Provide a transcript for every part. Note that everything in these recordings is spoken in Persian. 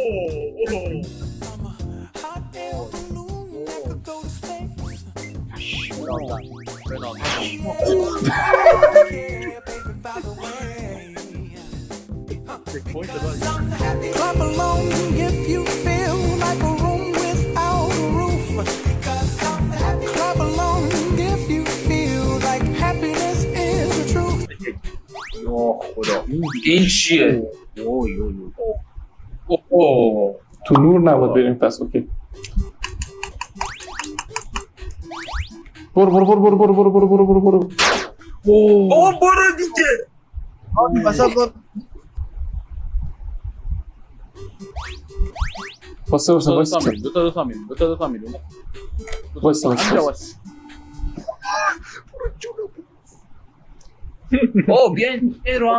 Clap along if you feel like a room without a roof. Clap along if you feel like happiness is the truth. خدا این چیه؟ تو نور نباید بریم پس. اوکی برو برو برو برو برو برو برو برو برو برو دیگه. مثلا واسه واسه واسه دو تا میریم واسه واسه بیاین رو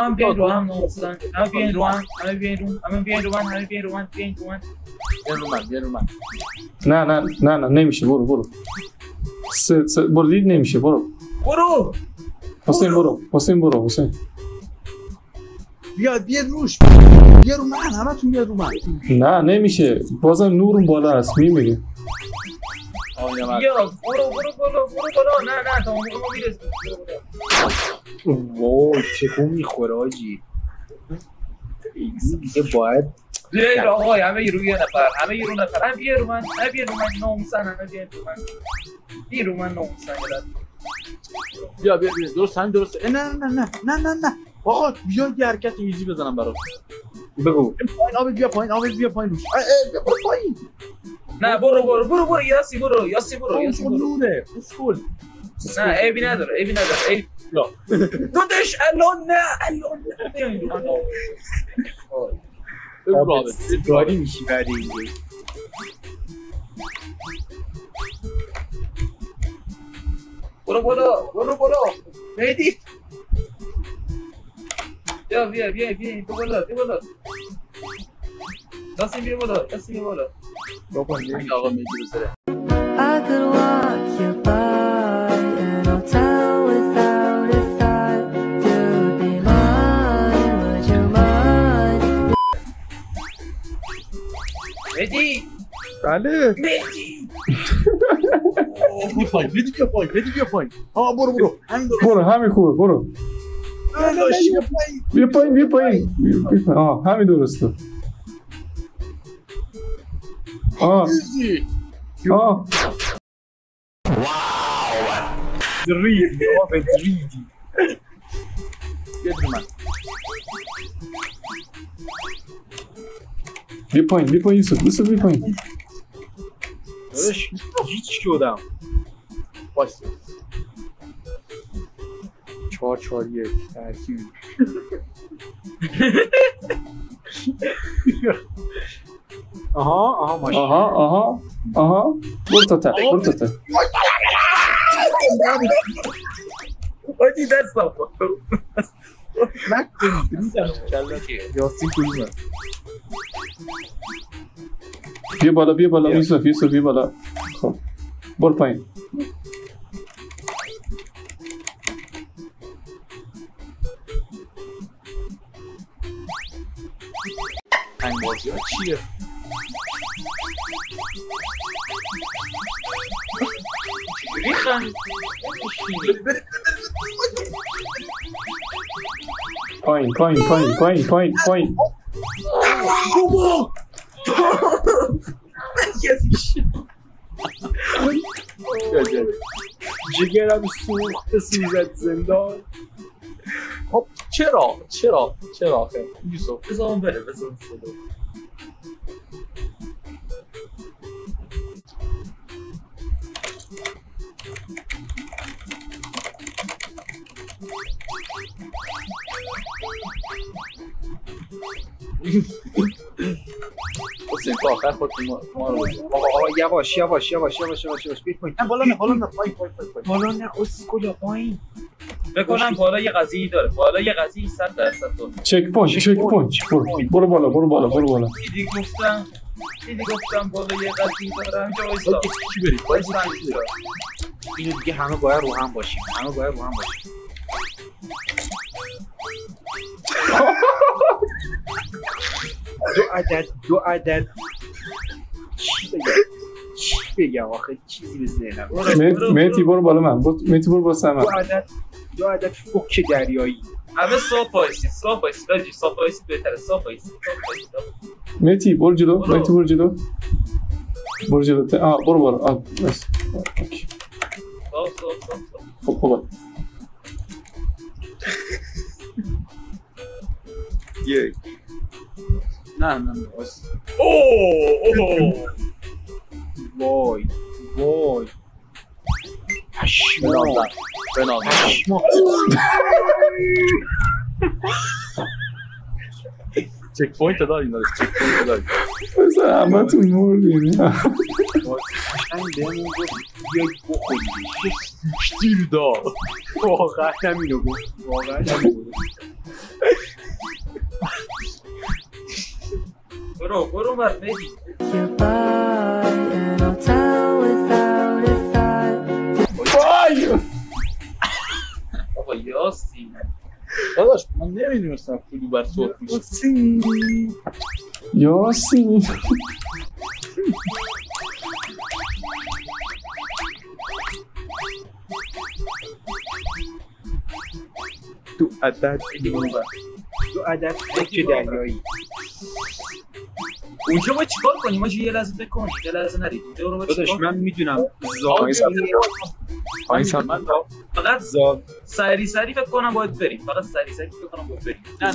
هم نوستن. همه بیاین رو من. نه نمیشه. برو بردید نمیشه. برو حسین برو بیا روش. بیا رو من. همتون بیا رو من. نه نمیشه. بازم نورم بالا است. میمیری. بیا برو نه تا اون موقع میرسیم. وای چکو میخوره آجی. دیگه باید بیاین آقای همه رو یه نفر. همه بیا رو من ناموسن. همه بیا رو من ناموسن. بیا درست. نه آقا بیا یه حرکت ایزی بزنم برات. بگو. پایین بیا پایین روش. برو پایین. نه برو یاسی برو نوره اسکول. نه عیبی نداره داداش الان نه گاری میشی بعد اینجا. برو مهدی بیا تو بالا دستی بیا بالا بابا آقا مهدی بزره. I could walk you by an hotel without a thought. You'd be mine, would you mind? مهدی بله مهدی بیا پایین. برو همین درست. برو همین خوبه. برو بیا پایین. همین درسته. دریدی. بیا پایین یوسف بیا پایین. داداش هیچ شدم. واسه 4-4-1 ترکیب. آها ماشین. آها برو تا آجی دستم یاسین کلومه. بیا بالا یوسف بیا بالا. خب برو پایین. انگازی ها چیه؟ پایین. جگرم سوخت سوزد زندان. خب چرا آخه یوسف بذارم بره حسین تو آخر خود ما رو یواش بیت بالا نه بالا نه اسکولا پایین بکنم. بالا یه قضیه داره. 100% تو چک پوینت. برو بالا. دیدی گفتم بالا یه قضیه داره. همجا وایسا چی برید اینو دیگه همه باید رو هم باشیم. دو عدد چی بگم آخه چیزی به ذهنم. مهدی برو بالا من مهدی برو واسه من. دو عدد فوک دریایی. همه صاف وایسی داجی صاف وایسی بهتره صاف وایسی. مهدی برو جلو مهدی برو جلو برو بالا بس اوکی صاف خوبه یک نه وای پشمام چک پوینت داریم بسر همه تون مردین قشنگ بهمون گفت بیاید بخورید دیر دار واقعا همینو گفت برو بر بدی بابا یاسی داداش من نمیدونستم کدو بر صوت میشه یاسی دو عدد فوک دریایی. اونجا باید چیکار کنیم؟ ما یه لحظه فکر کنیم یه لحظه نرید اونجا رو باید داداش چیکار من میدونم فقط سری فکر کنم باید بریم فقط سری فکر کنم باید بریم نه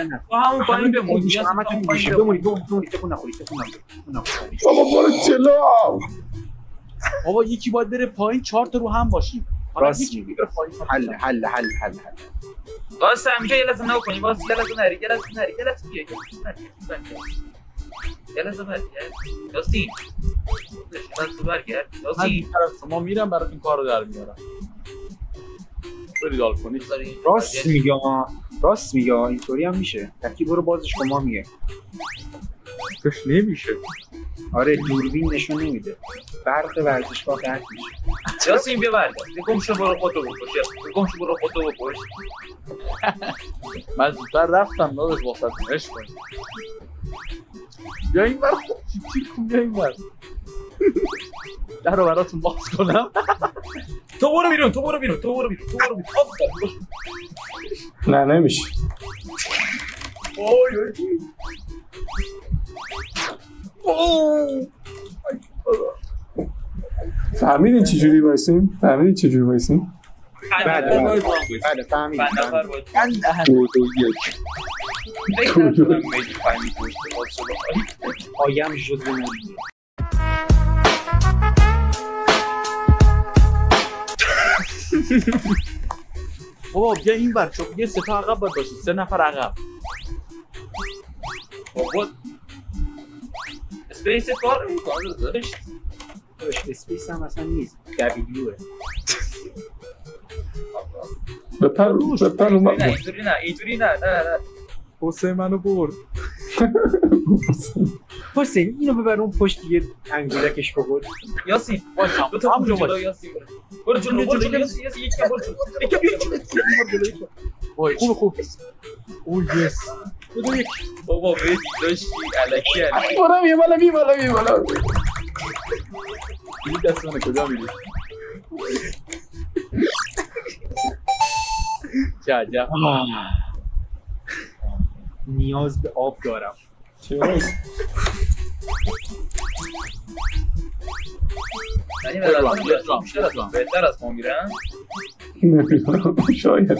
نه تو همون پایین بمون یا همتون بمونید تکون نخورید بابا برو جلو بابا یکی باید بره پایین 4 تا رو هم باشیم راست میگی حل واسه همینجا یه لحظه نگو کنیم واسه یه لحظه نرید یه لحظه برگرد یاسین ما میرم براتون کار رو در میارم برید حال کنید راست میگه اینطوری هم میشه تکی برو بازش کن ما میگه توش نمیشه آره دوربین نشون نمیده برق ورزشگاه قطع میشه یاسین بیا برگرد گمشو برو خودتو بکش من زودتر رفتم داداش واسه عشق کنید بیا این بر بیا این بر در رو براتون باز کنم تو برو بیرون نه نمیشه فهمیدین چجوری وایسیم؟ بله فهمیدم آیم جزو مولیه بابا بیا این بر چون یه 3 تا عقب باید باشید 3 نفر عقب بابا اسپیس کار میکنه داداش اسپیس هم اصلا نیست دبلیوه بپر اینطوری نه حسین منو برد حسین اینو ببر اون پشت یه انگولکش بخور یاسین دو تا جلو یاسین برو جلو یاسین یکی برو جلو خوب او یس بابا بدی داشتی الکی بالا این دست منه کجا میری چه عجب نیاز به آب دارم بهتر از ما میرن نمیدونم شاید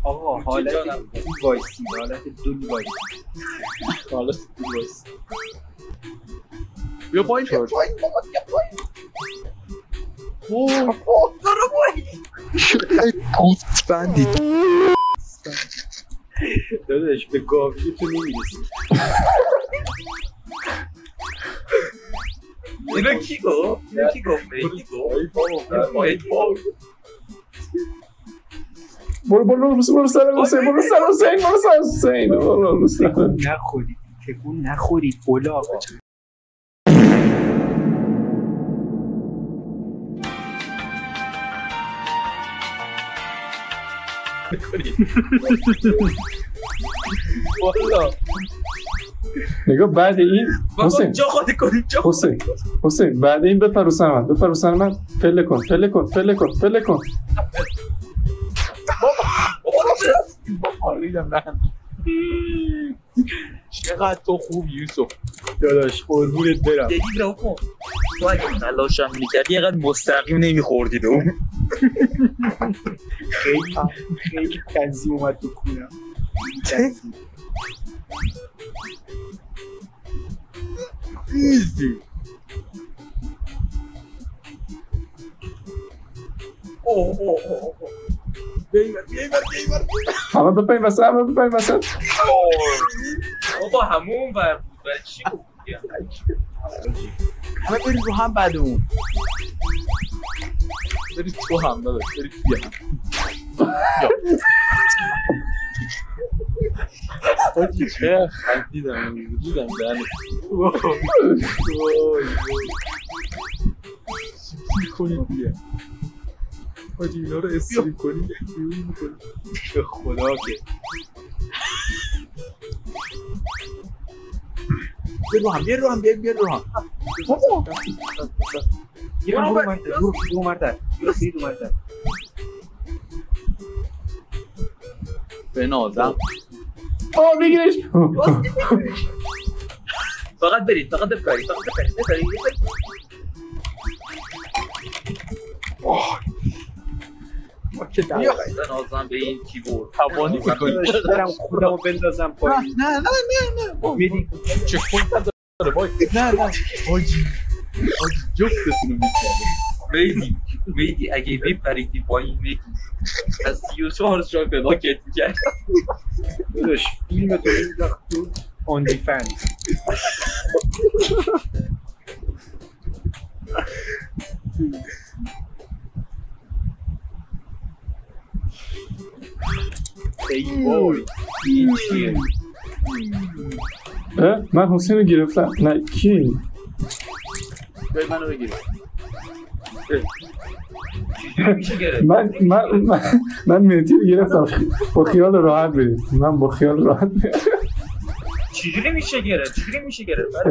آقا حالت دو وایسی بیا پایین داداش به گاوی تو نمیرسی اینو کی گفت؟ برو سر حسین تکون نخورید اولاغا والا نگاه بعد این حسین جا خالی کنیم جا حسین بعد این بپر رو سر من پله کن آریدم رحم چقدر تو خوب یوسف داداش قربونت برم دیگه رو کن تو اگه تلاشم میکردی اینقدر مستقیم نمیخوردی به اون خیلی تنظیم اومد تو کونم ایزی بیمر همه بپرین وسط بابا همون بر بود برای چی گفتی همه برید رو هم بعد اون برید تو هم داداش برید توی هم حاجی چه خندیدم دیدم دهنه سیپسی کنید دیگه حاجی اینا رو استریک کنید به خدا که بیا رو هم دو مرتر به نازم بگیرش فقط برید بپرید که بیا نازم به این کیبورد توانی میکنی برم خودمو بندازم پایین نه میری چک پوینت داره وای نه حاجی جفتتون میکنه میدی اگه بپریدی پایین میگی از 34 شای بلاکت میکرد داداش فیلم تو میداخت تو آندی فنز ای وای این چیه من حسین رو گرفتم نه کی جای منو بگیری من مهدی رو گرفتم با خیال راحت برید چجوری میشه گرفت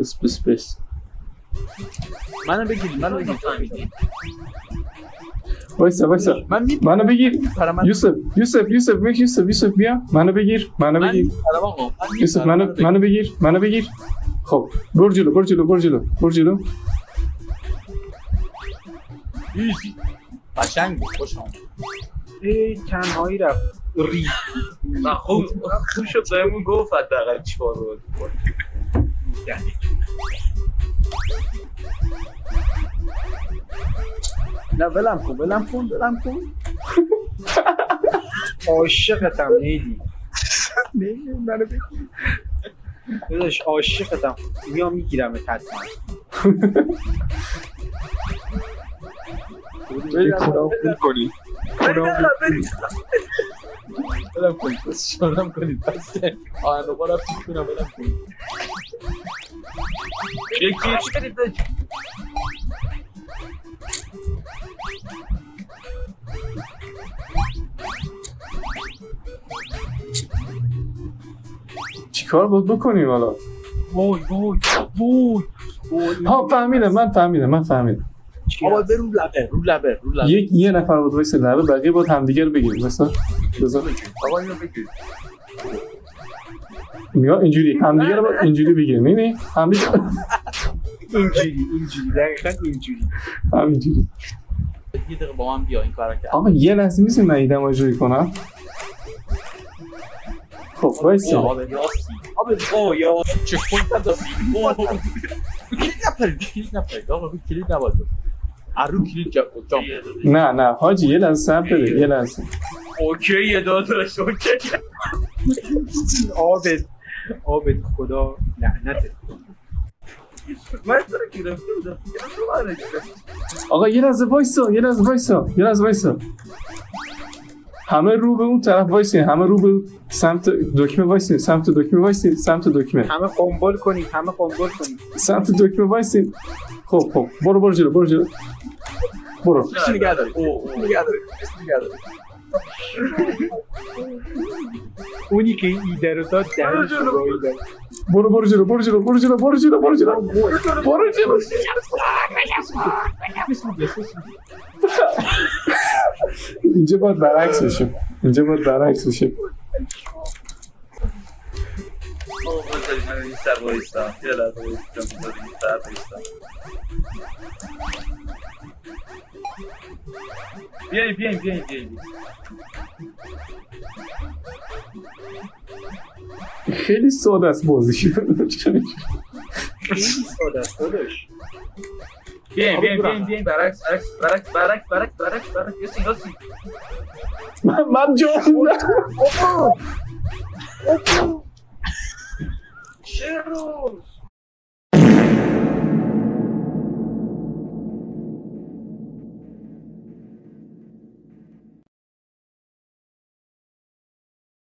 اسپیس منو بگیری وایسا منو بگیر یوسف بیا منو بگیر یوسف منو بگیر خب برو جلو ایزی قشنگ خوش آمد تنهایی رفت ری نه خوب شد بهمون گفت حداقل چیکار رو بکنیم نه ولم کن عاشقتم نیدی منو بگیر داداش عاشقتم میام میگیرم حتما کدام کنی بلم کنید بس شانم کنید بس آهنو با رفت کنم بلم کنید یکی چی کنید چیکار باید بکنیم حالا وای ها فهمیدم آباد رو لبه یه نفر بود وایسه لبه بقیه باید همدیگه رو بگیریم مثلا بذار آقا اینو بگیر نگاه اینجوری همدیگه رو باید اینجوری بگیریم نه همدیگه اینجوری دقیقا همینجوری یه دقیقه با من بیا این کارا کرد آقا یه لحظه میشه من ایدم آجوری کنم خب وایسه آباد یا چک پوینت داشتی کلید نپرید آقا کلید نباید رو کلید جام نه حاجی یه لحظه صبر بده یه لحظه اوکی داداش اوکی عابد خدا لعنتت من تو رو گرفته بودم آقا یه لحظه وایسا همه رو به اون طرف وایسین همه رو به سمت دکمه وایسین سمت دکمه همه قنبل کنید سمت دکمه وایسین خب برو جلو برو کسی نگه داری نگه داری اونی که این ایده رو داد درش رو گاهی داد. برو جلو اینجا باید برعکس بشیم بذارید من این سر بایستم یه لحظه بایستم بذارید این سر بایستم بیایید خیلی ساده است بازی. خیلی ساده است داداش. بیایید برعکس یه سینگل من جا موندم. چرا؟